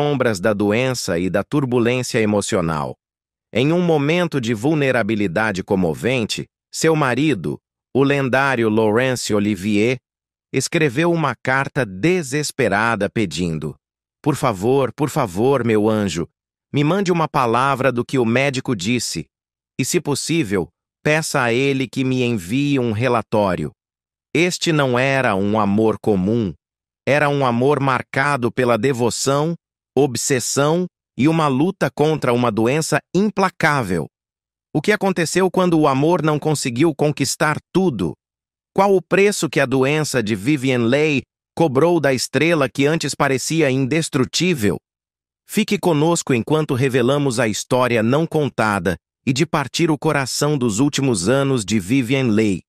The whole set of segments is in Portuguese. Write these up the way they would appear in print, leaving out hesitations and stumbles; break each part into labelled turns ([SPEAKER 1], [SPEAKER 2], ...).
[SPEAKER 1] sombras da doença e da turbulência emocional. Em um momento de vulnerabilidade comovente, seu marido, o lendário Laurence Olivier, escreveu uma carta desesperada pedindo: por favor, meu anjo, me mande uma palavra do que o médico disse, e, se possível, peça a ele que me envie um relatório. Este não era um amor comum, era um amor marcado pela devoção, obsessão e uma luta contra uma doença implacável. O que aconteceu quando o amor não conseguiu conquistar tudo? Qual o preço que a doença de Vivien Leigh cobrou da estrela que antes parecia indestrutível? Fique conosco enquanto revelamos a história não contada e de partir o coração dos últimos anos de Vivien Leigh.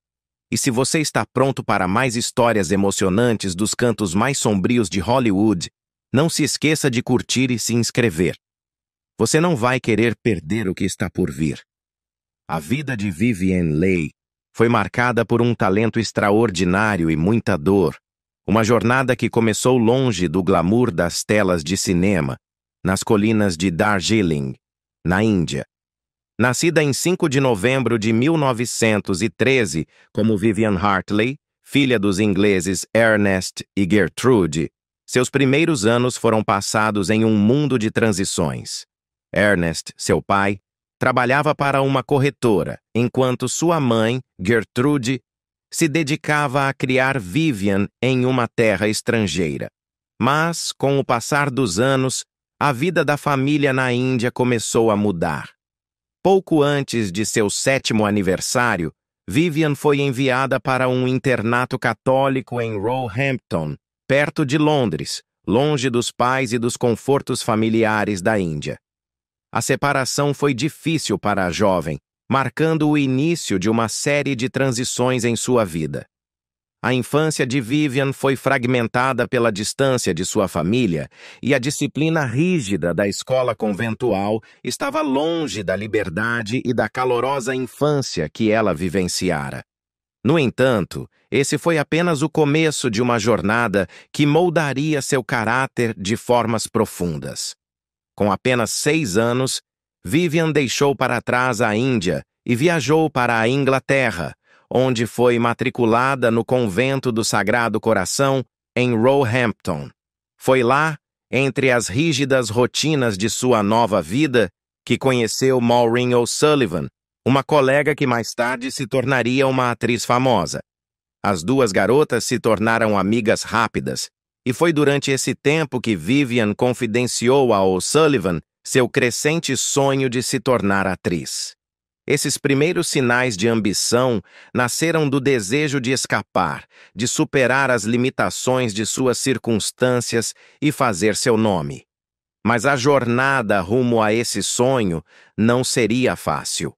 [SPEAKER 1] E se você está pronto para mais histórias emocionantes dos cantos mais sombrios de Hollywood, não se esqueça de curtir e se inscrever. Você não vai querer perder o que está por vir. A vida de Vivien Leigh foi marcada por um talento extraordinário e muita dor. Uma jornada que começou longe do glamour das telas de cinema, nas colinas de Darjeeling, na Índia. Nascida em 5 de novembro de 1913 como Vivian Hartley, filha dos ingleses Ernest e Gertrude, seus primeiros anos foram passados em um mundo de transições. Ernest, seu pai, trabalhava para uma corretora, enquanto sua mãe, Gertrude, se dedicava a criar Vivian em uma terra estrangeira. Mas, com o passar dos anos, a vida da família na Índia começou a mudar. Pouco antes de seu 7º aniversário, Vivian foi enviada para um internato católico em Roehampton, perto de Londres, longe dos pais e dos confortos familiares da Índia. A separação foi difícil para a jovem, marcando o início de uma série de transições em sua vida. A infância de Vivian foi fragmentada pela distância de sua família e a disciplina rígida da escola conventual estava longe da liberdade e da calorosa infância que ela vivenciara. No entanto, esse foi apenas o começo de uma jornada que moldaria seu caráter de formas profundas. Com apenas 6 anos, Vivian deixou para trás a Índia e viajou para a Inglaterra, onde foi matriculada no convento do Sagrado Coração, em Roehampton. Foi lá, entre as rígidas rotinas de sua nova vida, que conheceu Maureen O'Sullivan, uma colega que mais tarde se tornaria uma atriz famosa. As duas garotas se tornaram amigas rápidas, e foi durante esse tempo que Vivian confidenciou a O'Sullivan seu crescente sonho de se tornar atriz. Esses primeiros sinais de ambição nasceram do desejo de escapar, de superar as limitações de suas circunstâncias e fazer seu nome. Mas a jornada rumo a esse sonho não seria fácil.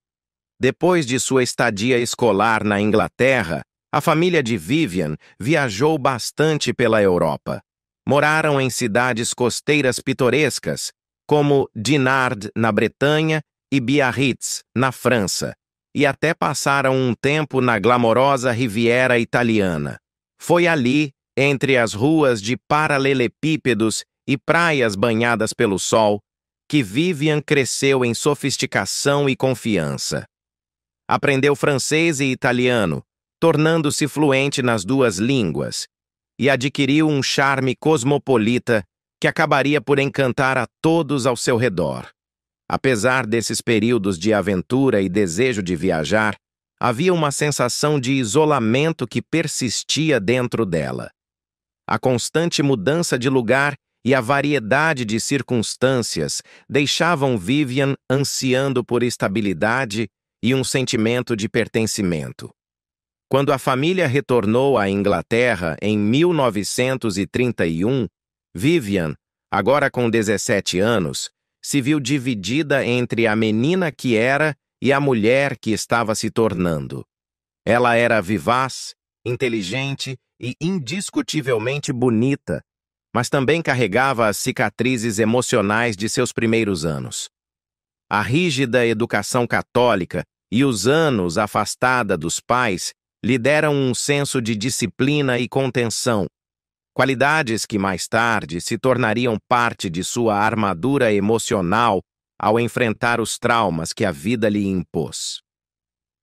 [SPEAKER 1] Depois de sua estadia escolar na Inglaterra, a família de Vivian viajou bastante pela Europa. Moraram em cidades costeiras pitorescas, como Dinard, na Bretanha, e Biarritz, na França, e até passaram um tempo na glamorosa Riviera italiana. Foi ali, entre as ruas de paralelepípedos e praias banhadas pelo sol, que Vivian cresceu em sofisticação e confiança. Aprendeu francês e italiano, tornando-se fluente nas duas línguas, e adquiriu um charme cosmopolita que acabaria por encantar a todos ao seu redor. Apesar desses períodos de aventura e desejo de viajar, havia uma sensação de isolamento que persistia dentro dela. A constante mudança de lugar e a variedade de circunstâncias deixavam Vivian ansiando por estabilidade e um sentimento de pertencimento. Quando a família retornou à Inglaterra em 1931, Vivian, agora com 17 anos, se viu dividida entre a menina que era e a mulher que estava se tornando. Ela era vivaz, inteligente e indiscutivelmente bonita, mas também carregava as cicatrizes emocionais de seus primeiros anos. A rígida educação católica e os anos afastada dos pais lhe deram um senso de disciplina e contenção. qualidades que mais tarde se tornariam parte de sua armadura emocional ao enfrentar os traumas que a vida lhe impôs.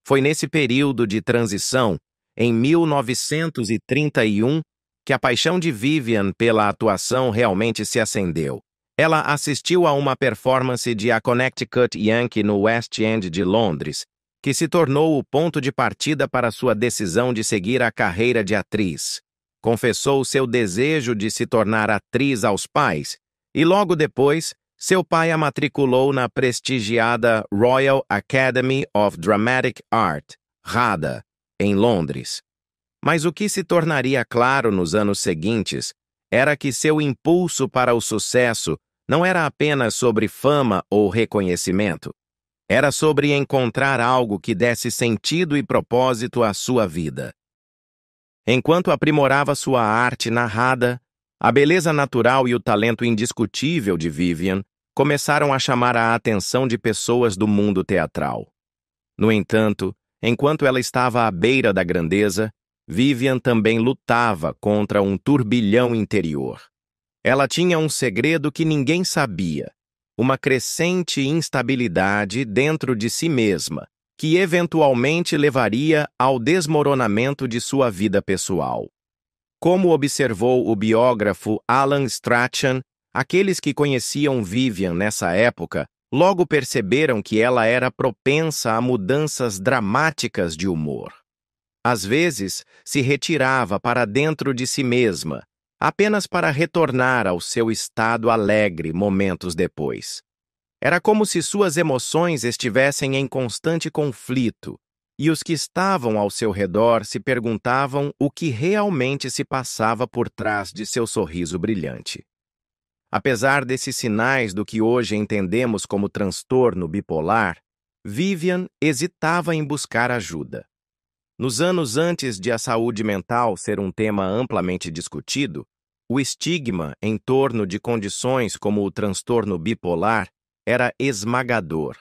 [SPEAKER 1] Foi nesse período de transição, em 1931, que a paixão de Vivian pela atuação realmente se acendeu. Ela assistiu a uma performance de A Connecticut Yankee no West End de Londres, que se tornou o ponto de partida para sua decisão de seguir a carreira de atriz. Confessou seu desejo de se tornar atriz aos pais e, logo depois, seu pai a matriculou na prestigiada Royal Academy of Dramatic Art, RADA, em Londres. Mas o que se tornaria claro nos anos seguintes era que seu impulso para o sucesso não era apenas sobre fama ou reconhecimento. Era sobre encontrar algo que desse sentido e propósito à sua vida. Enquanto aprimorava sua arte narrada, a beleza natural e o talento indiscutível de Vivian começaram a chamar a atenção de pessoas do mundo teatral. No entanto, enquanto ela estava à beira da grandeza, Vivian também lutava contra um turbilhão interior. Ela tinha um segredo que ninguém sabia, uma crescente instabilidade dentro de si mesma, que eventualmente levaria ao desmoronamento de sua vida pessoal. Como observou o biógrafo Alan Strachan, aqueles que conheciam Vivian nessa época logo perceberam que ela era propensa a mudanças dramáticas de humor. Às vezes, se retirava para dentro de si mesma, apenas para retornar ao seu estado alegre momentos depois. Era como se suas emoções estivessem em constante conflito, e os que estavam ao seu redor se perguntavam o que realmente se passava por trás de seu sorriso brilhante. Apesar desses sinais do que hoje entendemos como transtorno bipolar, Vivian hesitava em buscar ajuda. Nos anos antes de a saúde mental ser um tema amplamente discutido, o estigma em torno de condições como o transtorno bipolar era esmagador.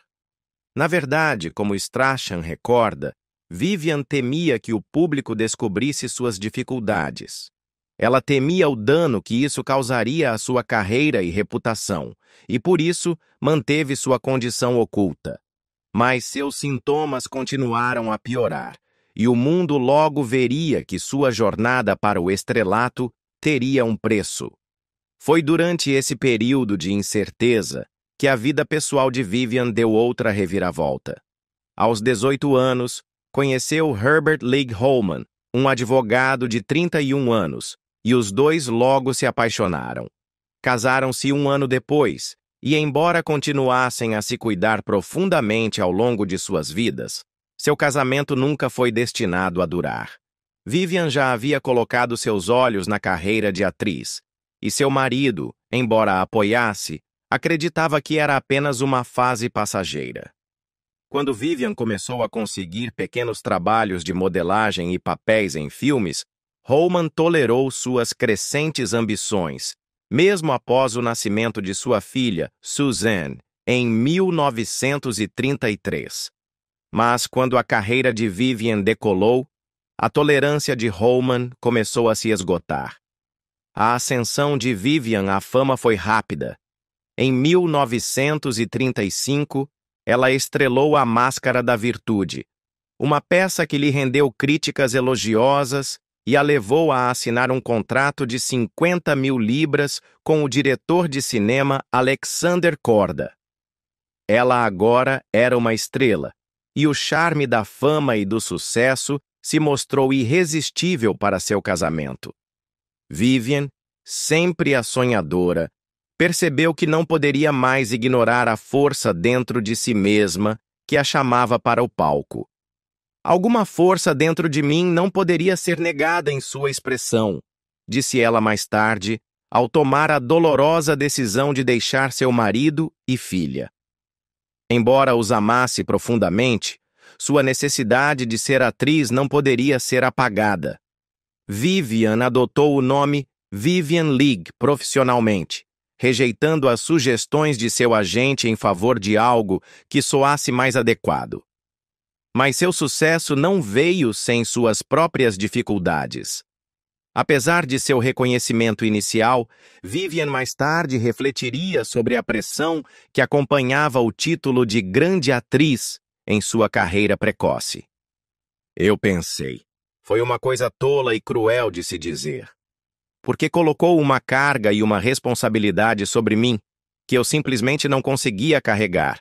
[SPEAKER 1] Na verdade, como Strachan recorda, Vivian temia que o público descobrisse suas dificuldades. Ela temia o dano que isso causaria à sua carreira e reputação, e por isso manteve sua condição oculta. Mas seus sintomas continuaram a piorar, e o mundo logo veria que sua jornada para o estrelato teria um preço. Foi durante esse período de incerteza que a vida pessoal de Vivian deu outra reviravolta. Aos 18 anos, conheceu Herbert Leigh Holman, um advogado de 31 anos, e os dois logo se apaixonaram. Casaram-se um ano depois, e embora continuassem a se cuidar profundamente ao longo de suas vidas, seu casamento nunca foi destinado a durar. Vivian já havia colocado seus olhos na carreira de atriz, e seu marido, embora a apoiasse, acreditava que era apenas uma fase passageira. Quando Vivian começou a conseguir pequenos trabalhos de modelagem e papéis em filmes, Holman tolerou suas crescentes ambições, mesmo após o nascimento de sua filha, Suzanne, em 1933. Mas quando a carreira de Vivian decolou, a tolerância de Holman começou a se esgotar. A ascensão de Vivian à fama foi rápida. Em 1935, ela estrelou A Máscara da Virtude, uma peça que lhe rendeu críticas elogiosas e a levou a assinar um contrato de 50 mil libras com o diretor de cinema Alexander Korda. Ela agora era uma estrela, e o charme da fama e do sucesso se mostrou irresistível para seu casamento. Vivian, sempre a sonhadora, percebeu que não poderia mais ignorar a força dentro de si mesma que a chamava para o palco. Alguma força dentro de mim não poderia ser negada em sua expressão, disse ela mais tarde, ao tomar a dolorosa decisão de deixar seu marido e filha. Embora os amasse profundamente, sua necessidade de ser atriz não poderia ser apagada. Vivian adotou o nome Vivian Leigh profissionalmente, rejeitando as sugestões de seu agente em favor de algo que soasse mais adequado. Mas seu sucesso não veio sem suas próprias dificuldades. Apesar de seu reconhecimento inicial, Vivian mais tarde refletiria sobre a pressão que acompanhava o título de grande atriz em sua carreira precoce. Eu pensei, foi uma coisa tola e cruel de se dizer, porque colocou uma carga e uma responsabilidade sobre mim que eu simplesmente não conseguia carregar,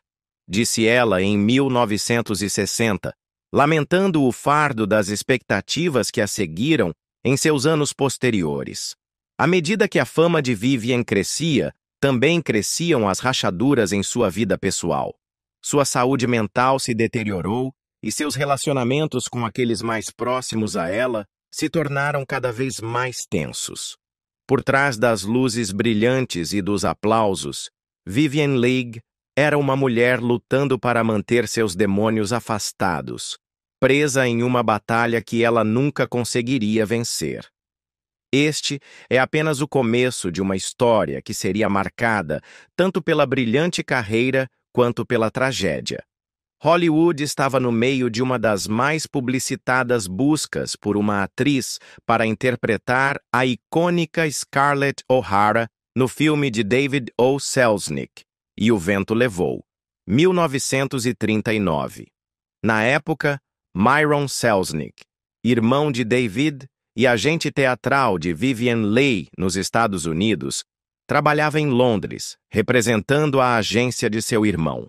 [SPEAKER 1] disse ela em 1960, lamentando o fardo das expectativas que a seguiram em seus anos posteriores. À medida que a fama de Vivian crescia, também cresciam as rachaduras em sua vida pessoal. Sua saúde mental se deteriorou e seus relacionamentos com aqueles mais próximos a ela se tornaram cada vez mais tensos. Por trás das luzes brilhantes e dos aplausos, Vivien Leigh era uma mulher lutando para manter seus demônios afastados, presa em uma batalha que ela nunca conseguiria vencer. Este é apenas o começo de uma história que seria marcada tanto pela brilhante carreira quanto pela tragédia. Hollywood estava no meio de uma das mais publicitadas buscas por uma atriz para interpretar a icônica Scarlett O'Hara no filme de David O. Selznick, E o Vento Levou, 1939. Na época, Myron Selznick, irmão de David e agente teatral de Vivien Leigh nos Estados Unidos, trabalhava em Londres, representando a agência de seu irmão.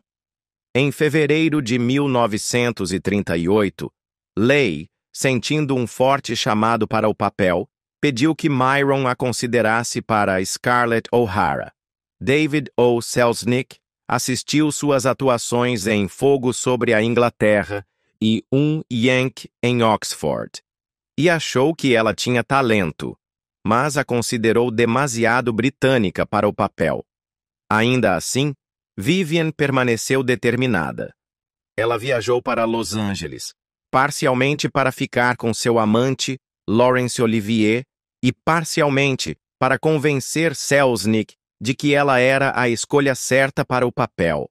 [SPEAKER 1] Em fevereiro de 1938, Leigh, sentindo um forte chamado para o papel, pediu que Myron a considerasse para Scarlett O'Hara. David O. Selznick assistiu suas atuações em Fogo sobre a Inglaterra e Yankee em Oxford, e achou que ela tinha talento, mas a considerou demasiado britânica para o papel. Ainda assim, Vivien permaneceu determinada. Ela viajou para Los Angeles, parcialmente para ficar com seu amante, Laurence Olivier, e parcialmente para convencer Selznick de que ela era a escolha certa para o papel.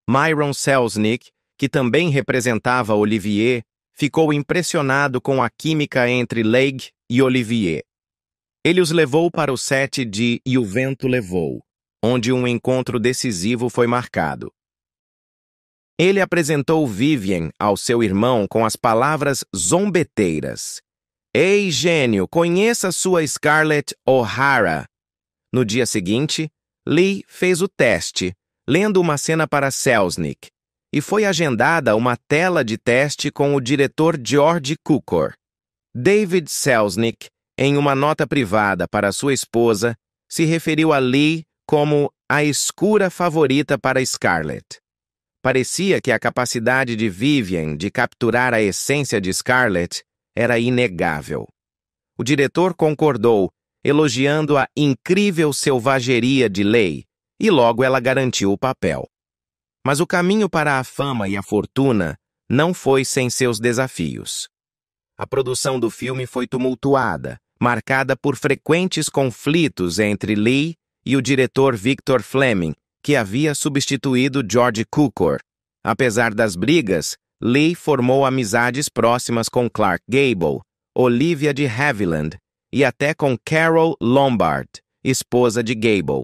[SPEAKER 1] Myron Selznick, que também representava Olivier, ficou impressionado com a química entre Leigh e Olivier. Ele os levou para o set de E o Vento Levou, onde um encontro decisivo foi marcado. Ele apresentou Vivien ao seu irmão com as palavras zombeteiras: "Ei, gênio, conheça sua Scarlett O'Hara." No dia seguinte, Leigh fez o teste, lendo uma cena para Selznick, e foi agendada uma tela de teste com o diretor George Cukor. David Selznick, em uma nota privada para sua esposa, se referiu a Leigh como a escura favorita para Scarlett. Parecia que a capacidade de Vivien de capturar a essência de Scarlett era inegável. O diretor concordou, elogiando a incrível selvageria de Leigh, e logo ela garantiu o papel. Mas o caminho para a fama e a fortuna não foi sem seus desafios. A produção do filme foi tumultuada, marcada por frequentes conflitos entre Leigh e o diretor Victor Fleming, que havia substituído George Cukor. Apesar das brigas, Leigh formou amizades próximas com Clark Gable, Olivia de Havilland e até com Carol Lombard, esposa de Gable.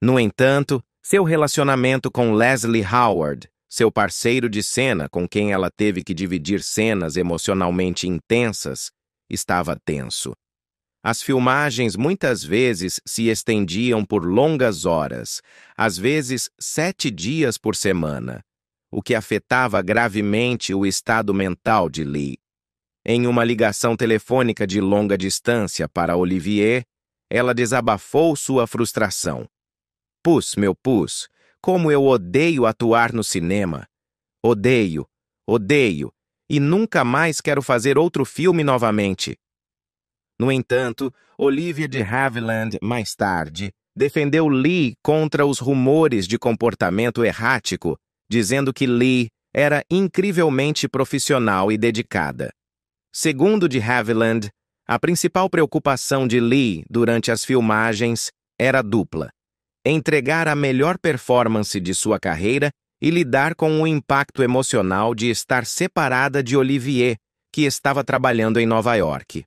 [SPEAKER 1] No entanto, seu relacionamento com Leslie Howard, seu parceiro de cena com quem ela teve que dividir cenas emocionalmente intensas, estava tenso. As filmagens muitas vezes se estendiam por longas horas, às vezes 7 dias por semana, o que afetava gravemente o estado mental de Leigh. Em uma ligação telefônica de longa distância para Olivier, ela desabafou sua frustração. "Pus, meu pus, como eu odeio atuar no cinema. Odeio, odeio, e nunca mais quero fazer outro filme novamente." No entanto, Olivia de Havilland, mais tarde, defendeu Leigh contra os rumores de comportamento errático, dizendo que Leigh era incrivelmente profissional e dedicada. Segundo de Havilland, a principal preocupação de Leigh durante as filmagens era dupla: entregar a melhor performance de sua carreira e lidar com o impacto emocional de estar separada de Olivier, que estava trabalhando em Nova York.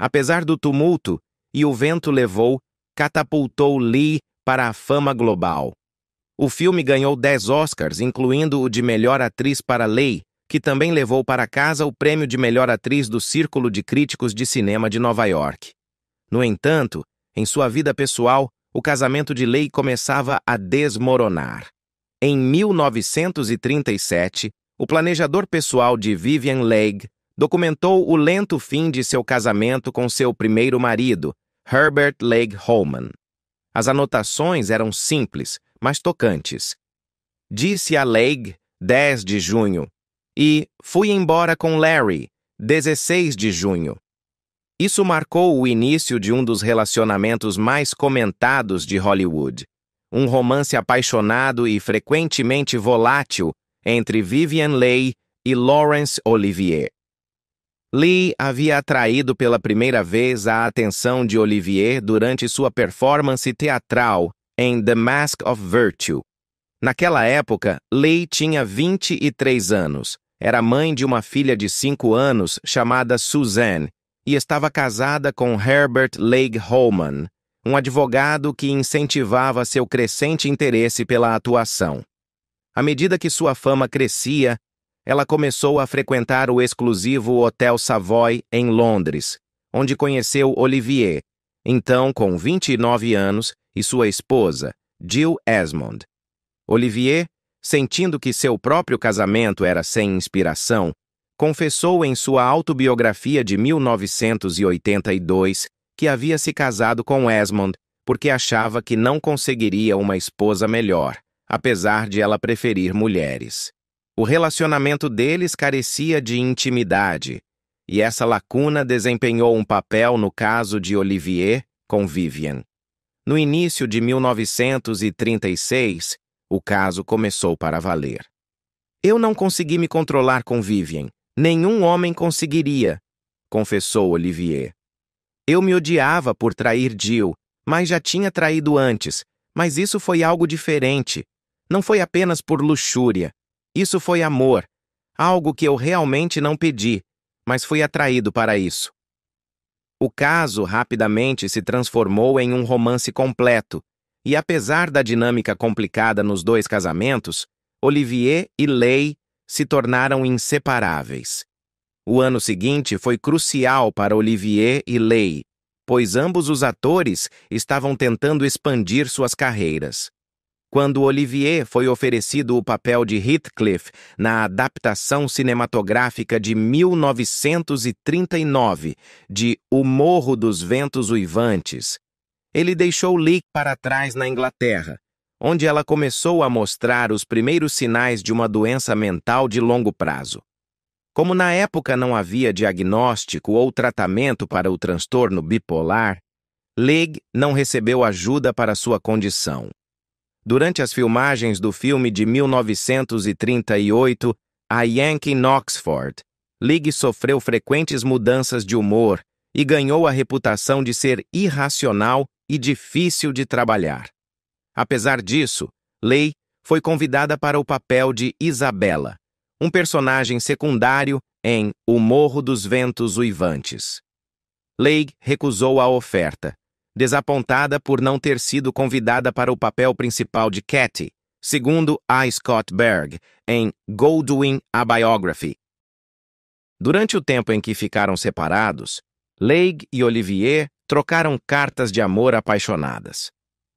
[SPEAKER 1] Apesar do tumulto, E o Vento Levou catapultou Lee para a fama global. O filme ganhou 10 Oscars, incluindo o de melhor atriz para Lee, que também levou para casa o prêmio de melhor atriz do Círculo de Críticos de Cinema de Nova York. No entanto, em sua vida pessoal, o casamento de Lee começava a desmoronar. Em 1937, o planejador pessoal de Vivien Leigh documentou o lento fim de seu casamento com seu primeiro marido, Herbert Leigh Holman. As anotações eram simples, mas tocantes. Disse a Leigh, 10 de junho, e fui embora com Larry, 16 de junho. Isso marcou o início de um dos relacionamentos mais comentados de Hollywood, um romance apaixonado e frequentemente volátil entre Vivien Leigh e Laurence Olivier. Lee havia atraído pela primeira vez a atenção de Olivier durante sua performance teatral em The Mask of Virtue. Naquela época, Lee tinha 23 anos, era mãe de uma filha de 5 anos chamada Suzanne e estava casada com Herbert Leigh Holman, um advogado que incentivava seu crescente interesse pela atuação. À medida que sua fama crescia, ela começou a frequentar o exclusivo Hotel Savoy, em Londres, onde conheceu Olivier, então com 29 anos, e sua esposa, Jill Esmond. Olivier, sentindo que seu próprio casamento era sem inspiração, confessou em sua autobiografia de 1982 que havia se casado com Esmond porque achava que não conseguiria uma esposa melhor, apesar de ela preferir mulheres. O relacionamento deles carecia de intimidade, e essa lacuna desempenhou um papel no caso de Olivier com Vivien. No início de 1936, o caso começou para valer. Eu não consegui me controlar com Vivien. Nenhum homem conseguiria, confessou Olivier. Eu me odiava por trair Jill, mas já tinha traído antes, mas isso foi algo diferente. Não foi apenas por luxúria. Isso foi amor, algo que eu realmente não pedi, mas fui atraído para isso. O caso rapidamente se transformou em um romance completo, e apesar da dinâmica complicada nos dois casamentos, Olivier e Leigh se tornaram inseparáveis. O ano seguinte foi crucial para Olivier e Leigh, pois ambos os atores estavam tentando expandir suas carreiras. Quando Olivier foi oferecido o papel de Heathcliff na adaptação cinematográfica de 1939 de O Morro dos Ventos Uivantes, ele deixou Leigh para trás na Inglaterra, onde ela começou a mostrar os primeiros sinais de uma doença mental de longo prazo. Como na época não havia diagnóstico ou tratamento para o transtorno bipolar, Leigh não recebeu ajuda para sua condição. Durante as filmagens do filme de 1938, A Yankee in Oxford, Leigh sofreu frequentes mudanças de humor e ganhou a reputação de ser irracional e difícil de trabalhar. Apesar disso, Leigh foi convidada para o papel de Isabella, um personagem secundário em O Morro dos Ventos Uivantes. Leigh recusou a oferta, desapontada por não ter sido convidada para o papel principal de Katie, segundo A. Scott Berg, em Goldwyn, A Biography. Durante o tempo em que ficaram separados, Leigh e Olivier trocaram cartas de amor apaixonadas.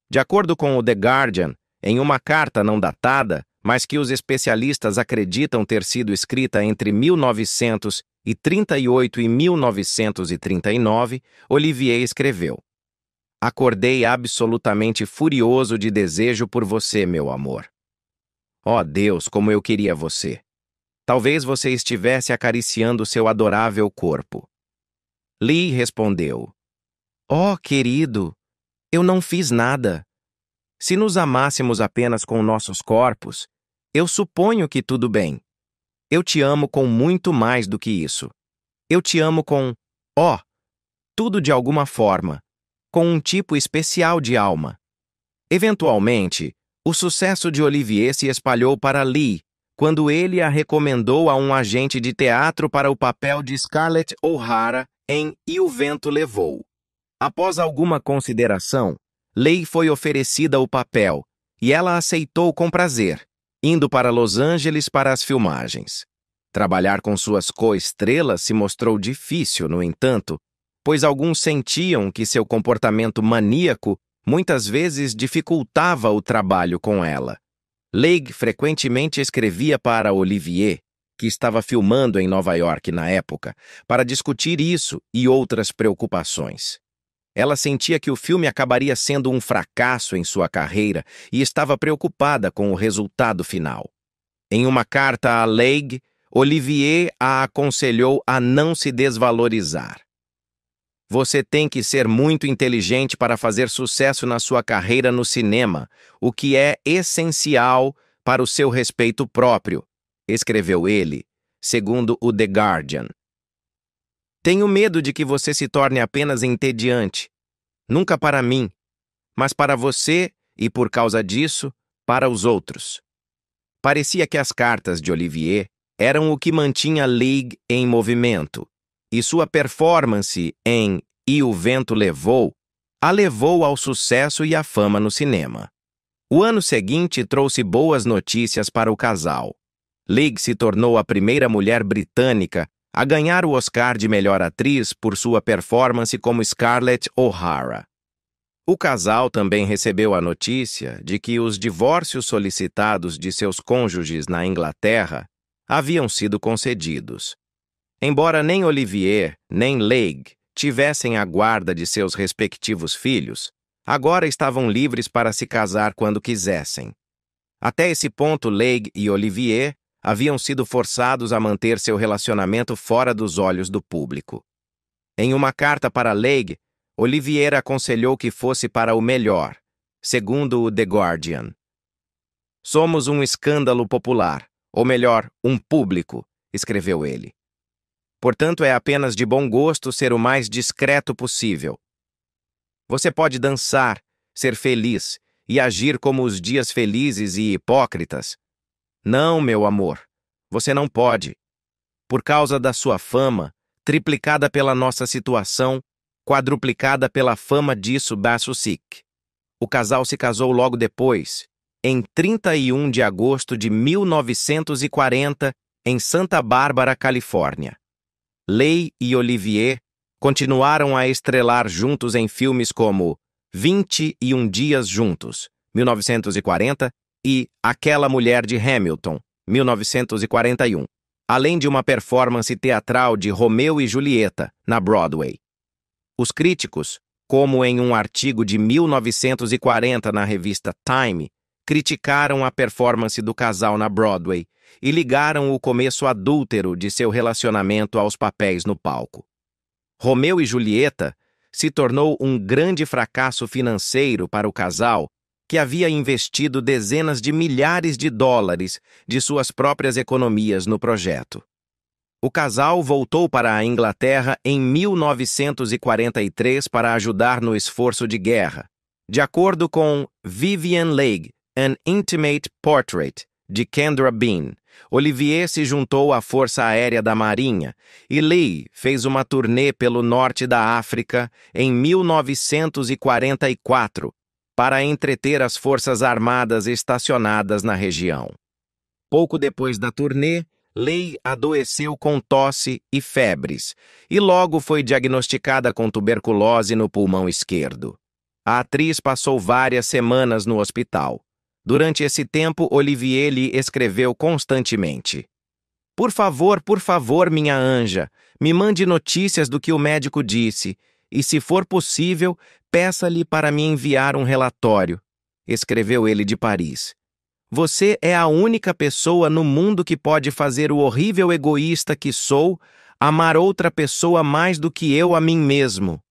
[SPEAKER 1] De acordo com o The Guardian, em uma carta não datada, mas que os especialistas acreditam ter sido escrita entre 1938 e 1939, Olivier escreveu: Acordei absolutamente furioso de desejo por você, meu amor. Oh Deus, como eu queria você! Talvez você estivesse acariciando seu adorável corpo. Leigh respondeu: Oh, querido, eu não fiz nada. Se nos amássemos apenas com nossos corpos, eu suponho que tudo bem. Eu te amo com muito mais do que isso. Eu te amo com, tudo de alguma forma, com um tipo especial de alma. Eventualmente, o sucesso de Olivier se espalhou para Leigh, quando ele a recomendou a um agente de teatro para o papel de Scarlett O'Hara em E o Vento Levou. Após alguma consideração, Leigh foi oferecida o papel e ela aceitou com prazer, indo para Los Angeles para as filmagens. Trabalhar com suas co-estrelas se mostrou difícil, no entanto, pois alguns sentiam que seu comportamento maníaco muitas vezes dificultava o trabalho com ela. Leigh frequentemente escrevia para Olivier, que estava filmando em Nova York na época, para discutir isso e outras preocupações. Ela sentia que o filme acabaria sendo um fracasso em sua carreira e estava preocupada com o resultado final. Em uma carta a Leigh, Olivier a aconselhou a não se desvalorizar. Você tem que ser muito inteligente para fazer sucesso na sua carreira no cinema, o que é essencial para o seu respeito próprio, escreveu ele, segundo o The Guardian. Tenho medo de que você se torne apenas entediante, nunca para mim, mas para você e, por causa disso, para os outros. Parecia que as cartas de Olivier eram o que mantinha Leigh em movimento, e sua performance em E o Vento Levou a levou ao sucesso e à fama no cinema. O ano seguinte trouxe boas notícias para o casal. Leigh se tornou a primeira mulher britânica a ganhar o Oscar de melhor atriz por sua performance como Scarlett O'Hara. O casal também recebeu a notícia de que os divórcios solicitados de seus cônjuges na Inglaterra haviam sido concedidos. Embora nem Olivier nem Leigh tivessem a guarda de seus respectivos filhos, agora estavam livres para se casar quando quisessem. Até esse ponto, Leigh e Olivier haviam sido forçados a manter seu relacionamento fora dos olhos do público. Em uma carta para Leigh, Olivier aconselhou que fosse para o melhor, segundo o The Guardian. Somos um escândalo popular, ou melhor, um público, escreveu ele. Portanto, é apenas de bom gosto ser o mais discreto possível. Você pode dançar, ser feliz e agir como os dias felizes e hipócritas. Não, meu amor, você não pode. Por causa da sua fama, triplicada pela nossa situação, quadruplicada pela fama disso Basusik. O casal se casou logo depois, em 31 de agosto de 1940, em Santa Bárbara, Califórnia. Leigh e Olivier continuaram a estrelar juntos em filmes como 21 Dias Juntos, 1940, e Aquela Mulher de Hamilton, 1941, além de uma performance teatral de Romeu e Julieta, na Broadway. Os críticos, como em um artigo de 1940 na revista Time, criticaram a performance do casal na Broadway e ligaram o começo adúltero de seu relacionamento aos papéis no palco. Romeu e Julieta se tornou um grande fracasso financeiro para o casal, que havia investido dezenas de milhares de dólares de suas próprias economias no projeto. O casal voltou para a Inglaterra em 1943 para ajudar no esforço de guerra. De acordo com Vivian Leigh, An Intimate Portrait, de Kendra Bean, Olivier se juntou à Força Aérea da Marinha e Leigh fez uma turnê pelo norte da África em 1944 para entreter as forças armadas estacionadas na região. Pouco depois da turnê, Leigh adoeceu com tosse e febres e logo foi diagnosticada com tuberculose no pulmão esquerdo. A atriz passou várias semanas no hospital. Durante esse tempo, Olivier lhe escreveu constantemente. Por favor, minha anja, me mande notícias do que o médico disse e, se for possível, peça-lhe para me enviar um relatório, escreveu ele de Paris. Você é a única pessoa no mundo que pode fazer o horrível egoísta que sou amar outra pessoa mais do que eu a mim mesmo.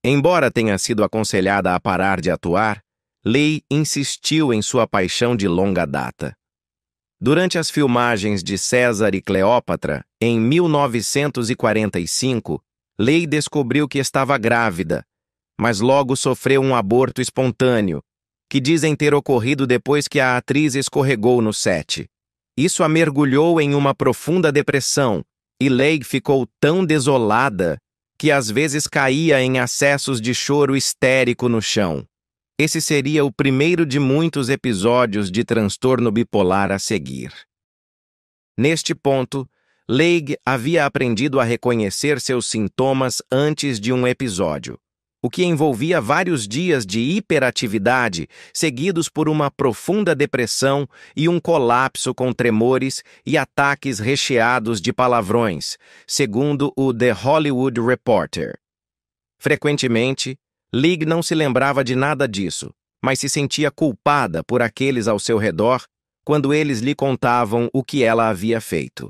[SPEAKER 1] Embora tenha sido aconselhada a parar de atuar, Leigh insistiu em sua paixão de longa data. Durante as filmagens de César e Cleópatra, em 1945, Leigh descobriu que estava grávida, mas logo sofreu um aborto espontâneo, que dizem ter ocorrido depois que a atriz escorregou no set. Isso a mergulhou em uma profunda depressão, e Leigh ficou tão desolada que às vezes caía em acessos de choro histérico no chão. Esse seria o primeiro de muitos episódios de transtorno bipolar a seguir. Neste ponto, Leigh havia aprendido a reconhecer seus sintomas antes de um episódio, o que envolvia vários dias de hiperatividade, seguidos por uma profunda depressão e um colapso com tremores e ataques recheados de palavrões, segundo o The Hollywood Reporter. Frequentemente, Leigh não se lembrava de nada disso, mas se sentia culpada por aqueles ao seu redor quando eles lhe contavam o que ela havia feito.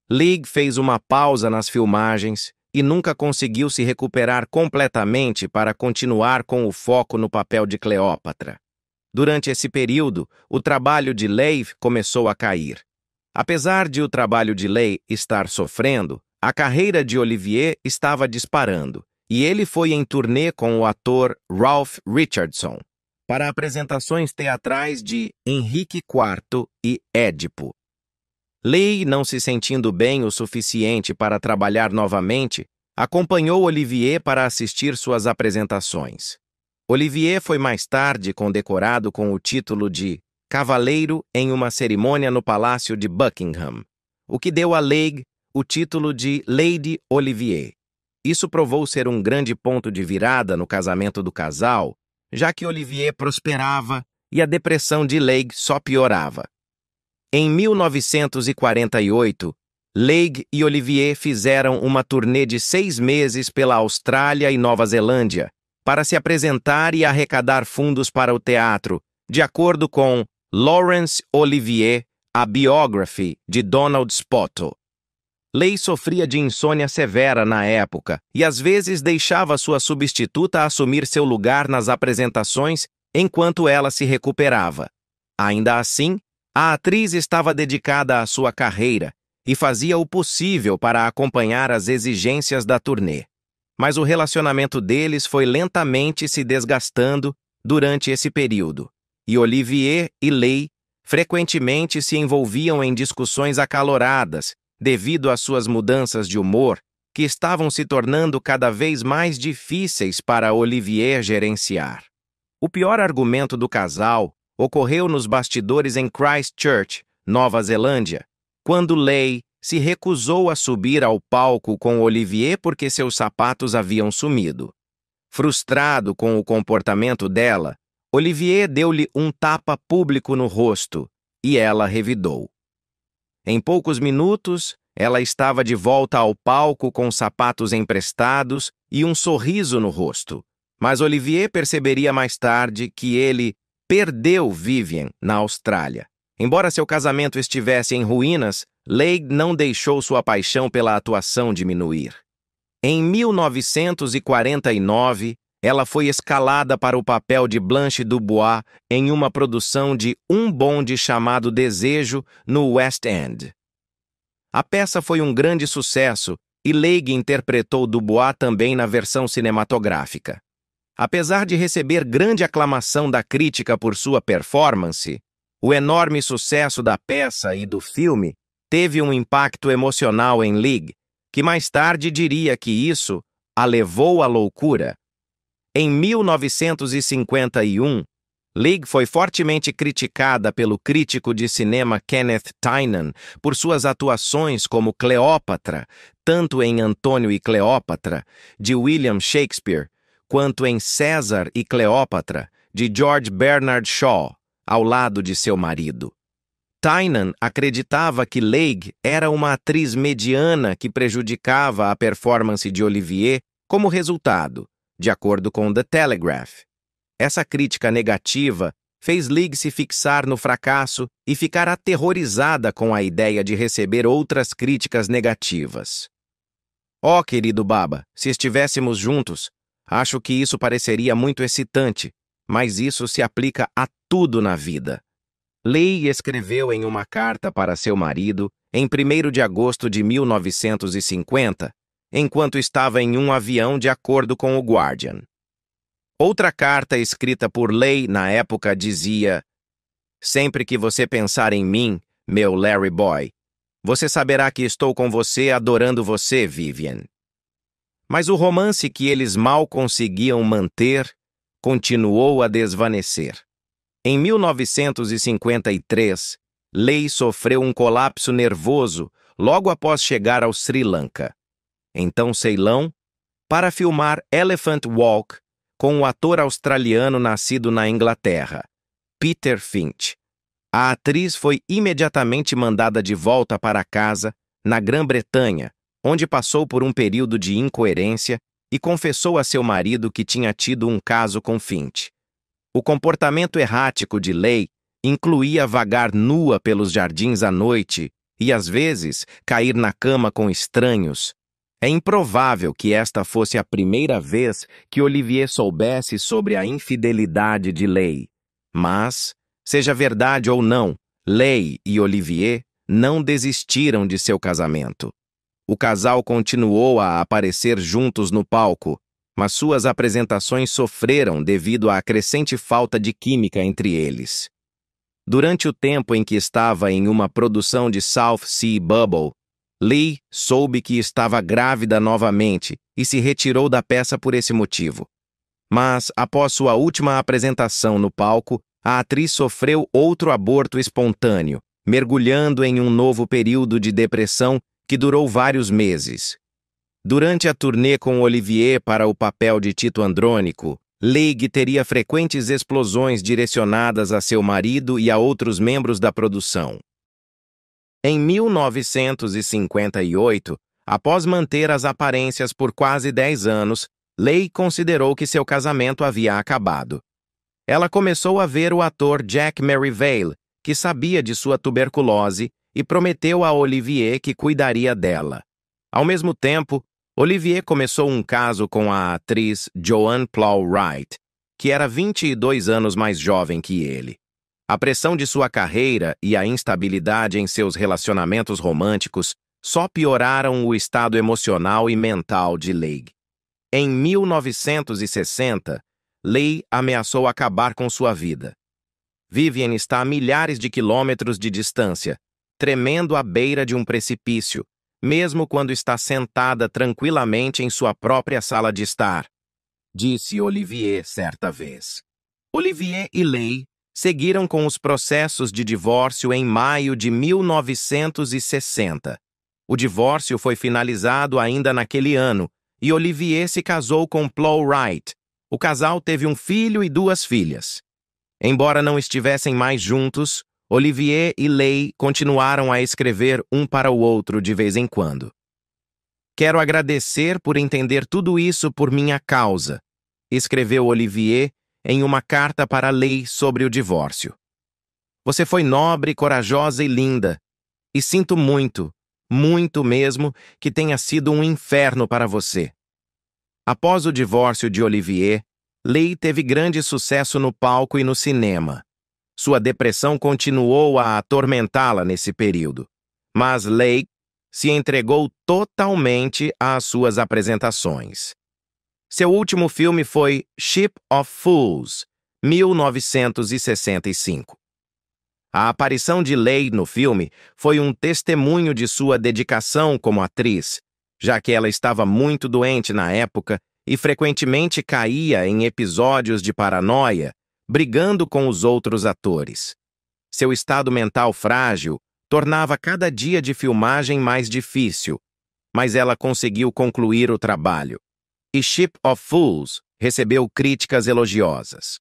[SPEAKER 1] Leigh fez uma pausa nas filmagens e nunca conseguiu se recuperar completamente para continuar com o foco no papel de Cleópatra. Durante esse período, o trabalho de Leigh começou a cair. Apesar de o trabalho de Leigh estar sofrendo, a carreira de Olivier estava disparando, e ele foi em turnê com o ator Ralph Richardson para apresentações teatrais de Henrique IV e Édipo. Leigh, não se sentindo bem o suficiente para trabalhar novamente, acompanhou Olivier para assistir suas apresentações. Olivier foi mais tarde condecorado com o título de Cavaleiro em uma cerimônia no Palácio de Buckingham, o que deu a Leigh o título de Lady Olivier. Isso provou ser um grande ponto de virada no casamento do casal, já que Olivier prosperava e a depressão de Leigh só piorava. Em 1948, Leigh e Olivier fizeram uma turnê de 6 meses pela Austrália e Nova Zelândia para se apresentar e arrecadar fundos para o teatro, de acordo com Laurence Olivier, a Biography de Donald Spoto. Leigh sofria de insônia severa na época e às vezes deixava sua substituta assumir seu lugar nas apresentações enquanto ela se recuperava. Ainda assim, a atriz estava dedicada à sua carreira e fazia o possível para acompanhar as exigências da turnê. Mas o relacionamento deles foi lentamente se desgastando durante esse período, e Olivier e Leigh frequentemente se envolviam em discussões acaloradas devido às suas mudanças de humor, que estavam se tornando cada vez mais difíceis para Olivier gerenciar. O pior argumento do casal ocorreu nos bastidores em Christchurch, Nova Zelândia, quando Leigh se recusou a subir ao palco com Olivier porque seus sapatos haviam sumido. Frustrado com o comportamento dela, Olivier deu-lhe um tapa público no rosto e ela revidou. Em poucos minutos, ela estava de volta ao palco com sapatos emprestados e um sorriso no rosto, mas Olivier perceberia mais tarde que ele perdeu Vivian na Austrália. Embora seu casamento estivesse em ruínas, Leigh não deixou sua paixão pela atuação diminuir. Em 1949, ela foi escalada para o papel de Blanche Dubois em uma produção de Um Bonde Chamado Desejo no West End. A peça foi um grande sucesso e Leigh interpretou Dubois também na versão cinematográfica. Apesar de receber grande aclamação da crítica por sua performance, o enorme sucesso da peça e do filme teve um impacto emocional em Leigh, que mais tarde diria que isso a levou à loucura. Em 1951, Leigh foi fortemente criticada pelo crítico de cinema Kenneth Tynan por suas atuações como Cleópatra, tanto em Antônio e Cleópatra, de William Shakespeare, quanto em César e Cleópatra, de George Bernard Shaw, ao lado de seu marido. Tynan acreditava que Leigh era uma atriz mediana que prejudicava a performance de Olivier como resultado, de acordo com The Telegraph. Essa crítica negativa fez Leigh se fixar no fracasso e ficar aterrorizada com a ideia de receber outras críticas negativas. Oh, querido Baba, se estivéssemos juntos, acho que isso pareceria muito excitante, mas isso se aplica a tudo na vida. Leigh escreveu em uma carta para seu marido em 1º de agosto de 1950, enquanto estava em um avião, de acordo com o Guardian. Outra carta escrita por Leigh na época dizia: "Sempre que você pensar em mim, meu Larry Boy, você saberá que estou com você adorando você, Vivian." Mas o romance que eles mal conseguiam manter continuou a desvanecer. Em 1953, Leigh sofreu um colapso nervoso logo após chegar ao Sri Lanka, então Ceilão, para filmar Elephant Walk com o ator australiano nascido na Inglaterra, Peter Finch. A atriz foi imediatamente mandada de volta para casa, na Grã-Bretanha, onde passou por um período de incoerência e confessou a seu marido que tinha tido um caso com Finch. O comportamento errático de Leigh incluía vagar nua pelos jardins à noite e, às vezes, cair na cama com estranhos. É improvável que esta fosse a primeira vez que Olivier soubesse sobre a infidelidade de Leigh. Mas, seja verdade ou não, Leigh e Olivier não desistiram de seu casamento. O casal continuou a aparecer juntos no palco, mas suas apresentações sofreram devido à crescente falta de química entre eles. Durante o tempo em que estava em uma produção de South Sea Bubble, Leigh soube que estava grávida novamente e se retirou da peça por esse motivo. Mas, após sua última apresentação no palco, a atriz sofreu outro aborto espontâneo, mergulhando em um novo período de depressão que durou vários meses. Durante a turnê com Olivier para o papel de Tito Andrônico, Leigh teria frequentes explosões direcionadas a seu marido e a outros membros da produção. Em 1958, após manter as aparências por quase 10 anos, Leigh considerou que seu casamento havia acabado. Ela começou a ver o ator Jack Merivale, que sabia de sua tuberculose, e prometeu a Olivier que cuidaria dela. Ao mesmo tempo, Olivier começou um caso com a atriz Joanne Plowright, que era 22 anos mais jovem que ele. A pressão de sua carreira e a instabilidade em seus relacionamentos românticos só pioraram o estado emocional e mental de Leigh. Em 1960, Leigh ameaçou acabar com sua vida. Vivian está a milhares de quilômetros de distância, tremendo à beira de um precipício, mesmo quando está sentada tranquilamente em sua própria sala de estar, disse Olivier certa vez. Olivier e Leigh seguiram com os processos de divórcio em maio de 1960. O divórcio foi finalizado ainda naquele ano e Olivier se casou com Plowright. O casal teve um filho e 2 filhas. Embora não estivessem mais juntos, Olivier e Leigh continuaram a escrever um para o outro de vez em quando. Quero agradecer por entender tudo isso por minha causa, escreveu Olivier em uma carta para Leigh sobre o divórcio. Você foi nobre, corajosa e linda, e sinto muito, muito mesmo, que tenha sido um inferno para você. Após o divórcio de Olivier, Leigh teve grande sucesso no palco e no cinema. Sua depressão continuou a atormentá-la nesse período, mas Leigh se entregou totalmente às suas apresentações. Seu último filme foi Ship of Fools, 1965. A aparição de Leigh no filme foi um testemunho de sua dedicação como atriz, já que ela estava muito doente na época e frequentemente caía em episódios de paranoia, brigando com os outros atores. Seu estado mental frágil tornava cada dia de filmagem mais difícil, mas ela conseguiu concluir o trabalho. E Ship of Fools recebeu críticas elogiosas.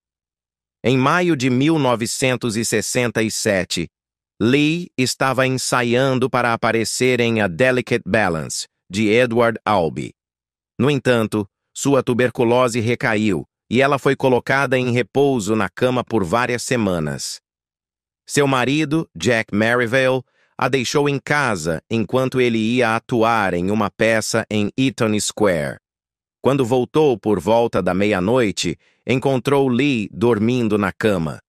[SPEAKER 1] Em maio de 1967, Leigh estava ensaiando para aparecer em A Delicate Balance, de Edward Albee. No entanto, sua tuberculose recaiu e ela foi colocada em repouso na cama por várias semanas. Seu marido, Jack Merivale, a deixou em casa enquanto ele ia atuar em uma peça em Eaton Square. Quando voltou por volta da meia-noite, encontrou Leigh dormindo na cama.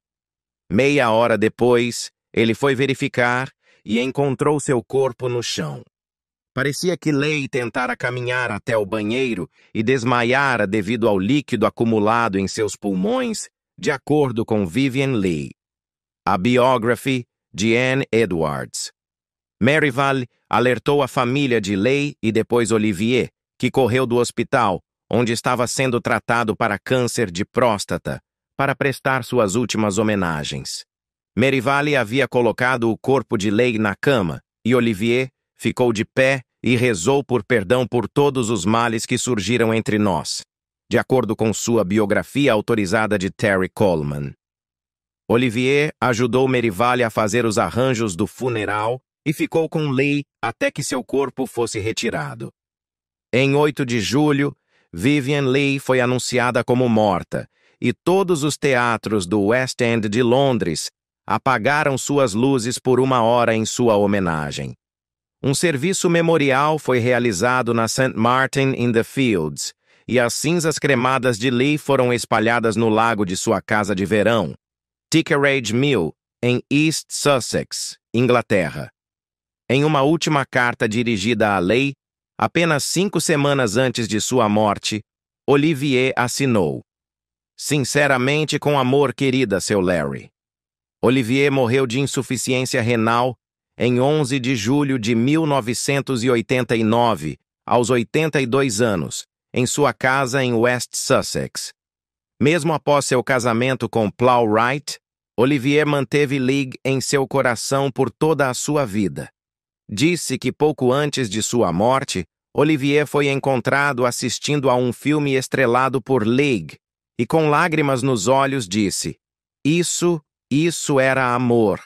[SPEAKER 1] Meia hora depois, ele foi verificar e encontrou seu corpo no chão. Parecia que Leigh tentara caminhar até o banheiro e desmaiara devido ao líquido acumulado em seus pulmões, de acordo com Vivian Leigh. A Biography, de Anne Edwards. Merivale alertou a família de Leigh e depois Olivier, que correu do hospital, onde estava sendo tratado para câncer de próstata, para prestar suas últimas homenagens. Merivale havia colocado o corpo de Leigh na cama, e Olivier ficou de pé e rezou por perdão por todos os males que surgiram entre nós, de acordo com sua biografia autorizada de Terry Coleman. Olivier ajudou Merivale a fazer os arranjos do funeral e ficou com Leigh até que seu corpo fosse retirado. Em 8 de julho, Vivien Leigh foi anunciada como morta, e todos os teatros do West End de Londres apagaram suas luzes por 1 hora em sua homenagem. Um serviço memorial foi realizado na St. Martin-in-the-Fields, e as cinzas cremadas de Leigh foram espalhadas no lago de sua casa de verão, Tickeradge Mill, em East Sussex, Inglaterra. Em uma última carta dirigida a Leigh, apenas 5 semanas antes de sua morte, Olivier assinou: "Sinceramente, com amor, querida, seu Larry." Olivier morreu de insuficiência renal em 11 de julho de 1989, aos 82 anos, em sua casa em West Sussex. Mesmo após seu casamento com Plowright, Olivier manteve Leigh em seu coração por toda a sua vida. Disse que pouco antes de sua morte, Olivier foi encontrado assistindo a um filme estrelado por Leigh e, com lágrimas nos olhos, disse: Isso era amor."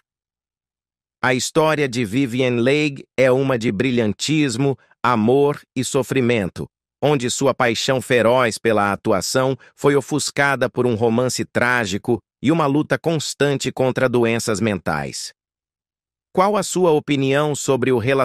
[SPEAKER 1] A história de Vivien Leigh é uma de brilhantismo, amor e sofrimento, onde sua paixão feroz pela atuação foi ofuscada por um romance trágico e uma luta constante contra doenças mentais. Qual a sua opinião sobre o relacionamento